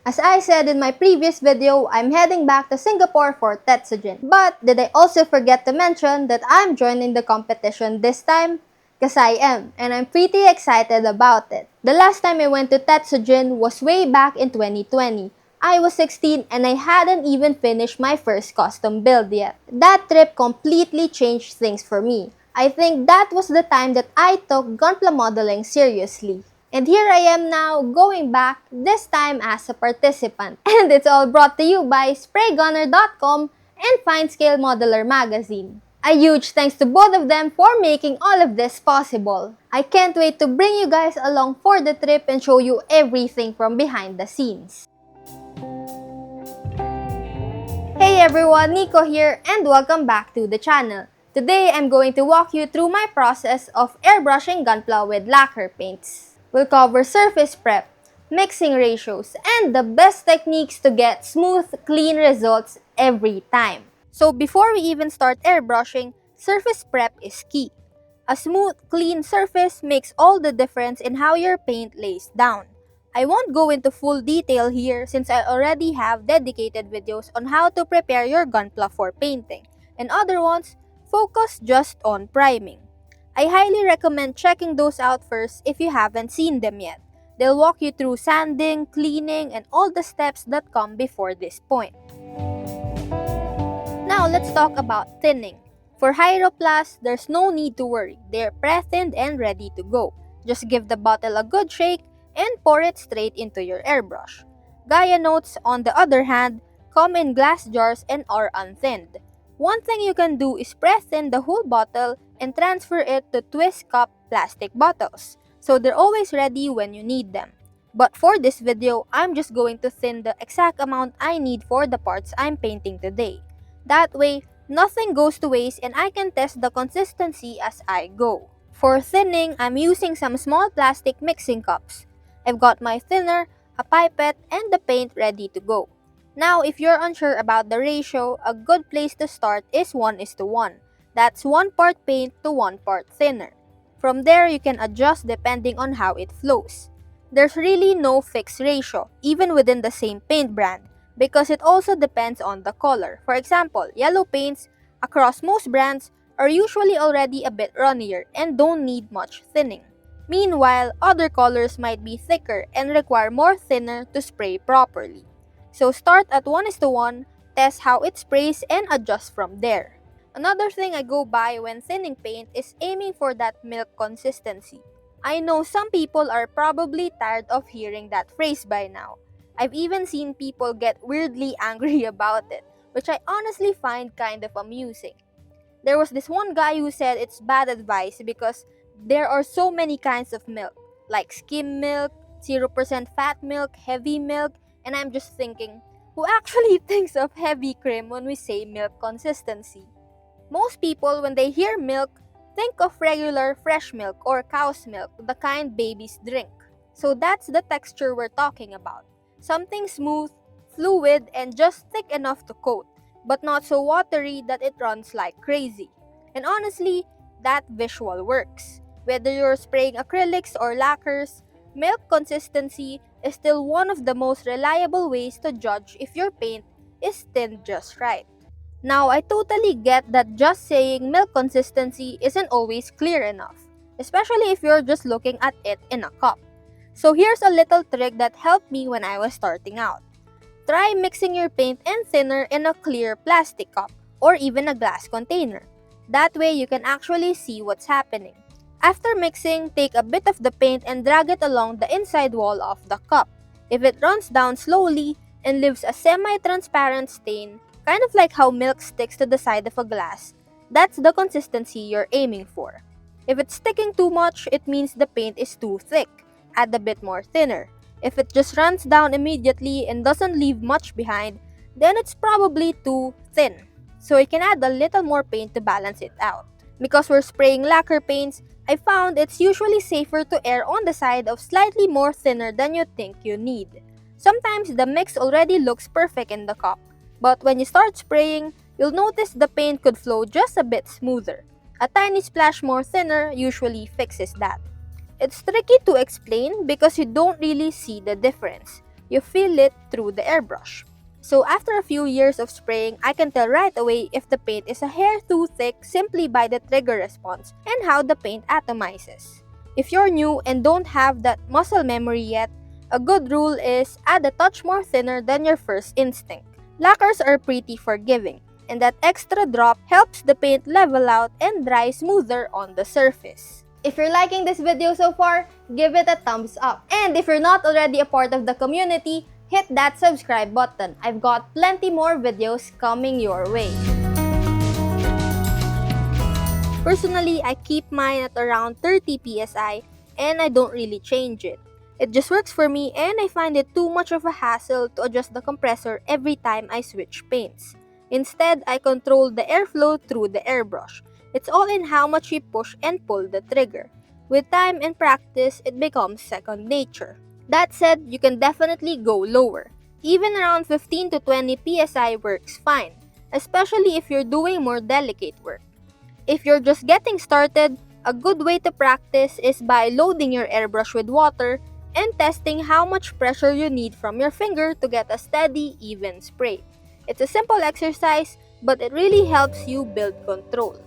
As I said in my previous video, I'm heading back to Singapore for Tetsujin. But did I also forget to mention that I'm joining the competition this time? Because I am, and I'm pretty excited about it. The last time I went to Tetsujin was way back in 2020. I was 16 and I hadn't even finished my first custom build yet. That trip completely changed things for me. I think that was the time that I took Gunpla modeling seriously. And here I am now, going back, this time as a participant. And it's all brought to you by SprayGunner.com and Fine Scale Modeler Magazine. A huge thanks to both of them for making all of this possible. I can't wait to bring you guys along for the trip and show you everything from behind the scenes. Hey everyone, Nico here and welcome back to the channel. Today I'm going to walk you through my process of airbrushing Gunpla with Lacquer Paints. We'll cover surface prep, mixing ratios, and the best techniques to get smooth, clean results every time. So before we even start airbrushing, surface prep is key. A smooth, clean surface makes all the difference in how your paint lays down. I won't go into full detail here since I already have dedicated videos on how to prepare your Gunpla for painting, and other ones focus just on priming. I highly recommend checking those out first if you haven't seen them yet. They'll walk you through sanding, cleaning, and all the steps that come before this point. Now let's talk about thinning. For Hyroplas, there's no need to worry. They're pre-thinned and ready to go. Just give the bottle a good shake and pour it straight into your airbrush. Gaia Notes, on the other hand, come in glass jars and are unthinned. One thing you can do is pre-thin the whole bottle and transfer it to twist cup plastic bottles, so they're always ready when you need them. But for this video, I'm just going to thin the exact amount I need for the parts I'm painting today. That way, nothing goes to waste and I can test the consistency as I go. For thinning, I'm using some small plastic mixing cups. I've got my thinner, a pipette, and the paint ready to go. Now, if you're unsure about the ratio, a good place to start is 1:1. That's 1 part paint to 1 part thinner. From there, you can adjust depending on how it flows. There's really no fixed ratio, even within the same paint brand, because it also depends on the color. For example, yellow paints across most brands are usually already a bit runnier and don't need much thinning. Meanwhile, other colors might be thicker and require more thinner to spray properly. So start at 1:1, test how it sprays, and adjust from there. Another thing I go by when thinning paint is aiming for that milk consistency. I know some people are probably tired of hearing that phrase by now. I've even seen people get weirdly angry about it, which I honestly find kind of amusing. There was this one guy who said it's bad advice because there are so many kinds of milk, like skim milk, 0% fat milk, heavy milk, and I'm just thinking, who actually thinks of heavy cream when we say milk consistency? Most people, when they hear milk, think of regular fresh milk or cow's milk, the kind babies drink. So that's the texture we're talking about. Something smooth, fluid, and just thick enough to coat, but not so watery that it runs like crazy. And honestly, that visual works. Whether you're spraying acrylics or lacquers, milk consistency is still one of the most reliable ways to judge if your paint is thinned just right. Now, I totally get that just saying milk consistency isn't always clear enough, especially if you're just looking at it in a cup. So here's a little trick that helped me when I was starting out. Try mixing your paint and thinner in a clear plastic cup or even a glass container. That way you can actually see what's happening. After mixing, take a bit of the paint and drag it along the inside wall of the cup. If it runs down slowly and leaves a semi-transparent stain, kind of like how milk sticks to the side of a glass, that's the consistency you're aiming for. If it's sticking too much, it means the paint is too thick. Add a bit more thinner. If it just runs down immediately and doesn't leave much behind, then it's probably too thin. So you can add a little more paint to balance it out. Because we're spraying lacquer paints, I found it's usually safer to err on the side of slightly more thinner than you think you need. Sometimes the mix already looks perfect in the cup, but when you start spraying, you'll notice the paint could flow just a bit smoother. A tiny splash more thinner usually fixes that. It's tricky to explain because you don't really see the difference. you feel it through the airbrush. So after a few years of spraying, I can tell right away if the paint is a hair too thick simply by the trigger response and how the paint atomizes. If you're new and don't have that muscle memory yet, a good rule is add a touch more thinner than your first instinct. Lacquers are pretty forgiving, and that extra drop helps the paint level out and dry smoother on the surface. If you're liking this video so far, give it a thumbs up. And if you're not already a part of the community, hit that subscribe button. I've got plenty more videos coming your way. Personally, I keep mine at around 30 psi and I don't really change it. It just works for me and I find it too much of a hassle to adjust the compressor every time I switch paints. Instead, I control the airflow through the airbrush. It's all in how much you push and pull the trigger. With time and practice, it becomes second nature. That said, you can definitely go lower. Even around 15 to 20 psi works fine, especially if you're doing more delicate work. If you're just getting started, a good way to practice is by loading your airbrush with water and testing how much pressure you need from your finger to get a steady, even spray. It's a simple exercise, but it really helps you build control.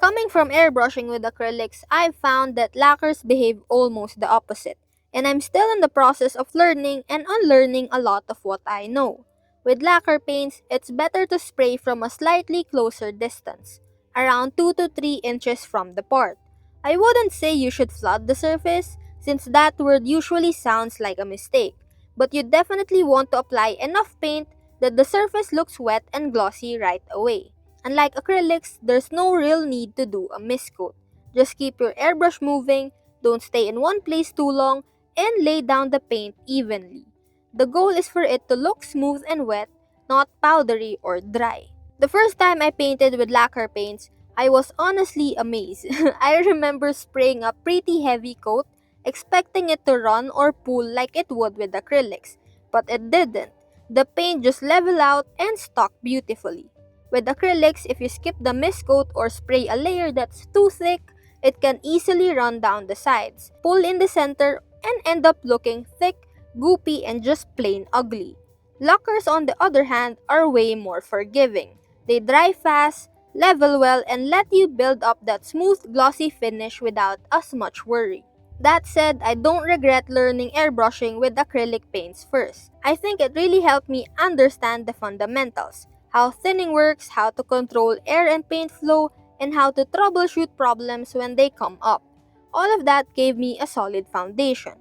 Coming from airbrushing with acrylics, I've found that lacquers behave almost the opposite, and I'm still in the process of learning and unlearning a lot of what I know. With lacquer paints, it's better to spray from a slightly closer distance, around 2 to 3 inches from the part. I wouldn't say you should flood the surface, since that word usually sounds like a mistake, but you definitely want to apply enough paint that the surface looks wet and glossy right away. Unlike acrylics, there's no real need to do a miscoat. Just keep your airbrush moving, don't stay in one place too long, and lay down the paint evenly. The goal is for it to look smooth and wet, not powdery or dry. The first time I painted with lacquer paints, I was honestly amazed. I remember spraying a pretty heavy coat, expecting it to run or pull like it would with acrylics, but it didn't. The paint just leveled out and stuck beautifully. With acrylics, if you skip the mist coat or spray a layer that's too thick, it can easily run down the sides, pull in the center, and end up looking thick, goopy, and just plain ugly. Lacquers, on the other hand, are way more forgiving. They dry fast, level well, and let you build up that smooth, glossy finish without as much worry. That said, I don't regret learning airbrushing with acrylic paints first. I think it really helped me understand the fundamentals. How thinning works, how to control air and paint flow, and how to troubleshoot problems when they come up. All of that gave me a solid foundation.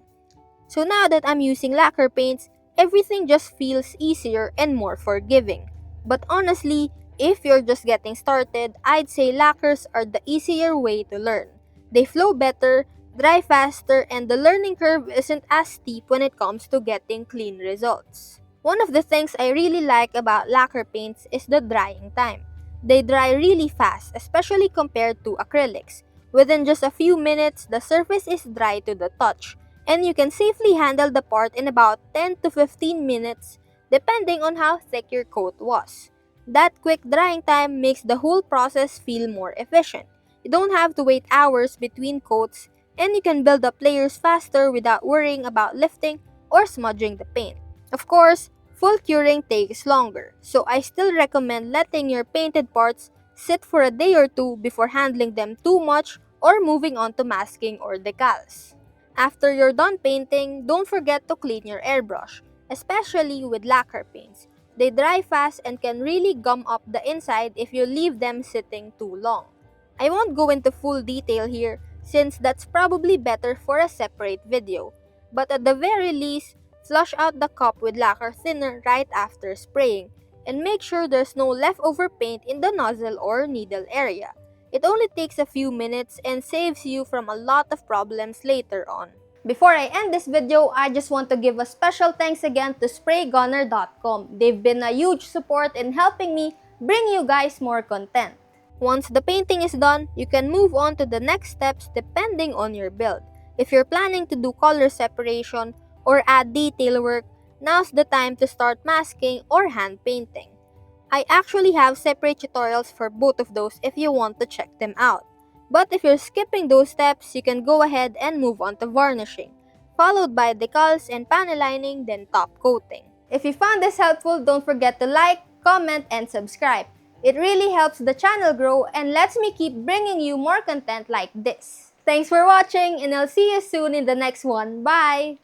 So now that I'm using lacquer paints, everything just feels easier and more forgiving. But honestly, if you're just getting started, I'd say lacquers are the easier way to learn. They flow better, dry faster, and the learning curve isn't as steep when it comes to getting clean results. One of the things I really like about lacquer paints is the drying time. They dry really fast, especially compared to acrylics. Within just a few minutes, the surface is dry to the touch, and you can safely handle the part in about 10 to 15 minutes, depending on how thick your coat was. That quick drying time makes the whole process feel more efficient. You don't have to wait hours between coats, and you can build up layers faster without worrying about lifting or smudging the paint. Of course, full curing takes longer, so I still recommend letting your painted parts sit for a day or two before handling them too much or moving on to masking or decals. After you're done painting, don't forget to clean your airbrush, especially with lacquer paints. They dry fast and can really gum up the inside if you leave them sitting too long. I won't go into full detail here since that's probably better for a separate video, but at the very least, flush out the cup with lacquer thinner right after spraying, and make sure there's no leftover paint in the nozzle or needle area. It only takes a few minutes and saves you from a lot of problems later on. Before I end this video, I just want to give a special thanks again to spraygunner.com. They've been a huge support in helping me bring you guys more content. Once the painting is done, you can move on to the next steps depending on your build. If you're planning to do color separation or add detail work, now's the time to start masking or hand painting. I actually have separate tutorials for both of those if you want to check them out. But if you're skipping those steps, you can go ahead and move on to varnishing. followed by decals and panel lining, then top coating. If you found this helpful, don't forget to like, comment, and subscribe. It really helps the channel grow and lets me keep bringing you more content like this. Thanks for watching, and I'll see you soon in the next one. Bye!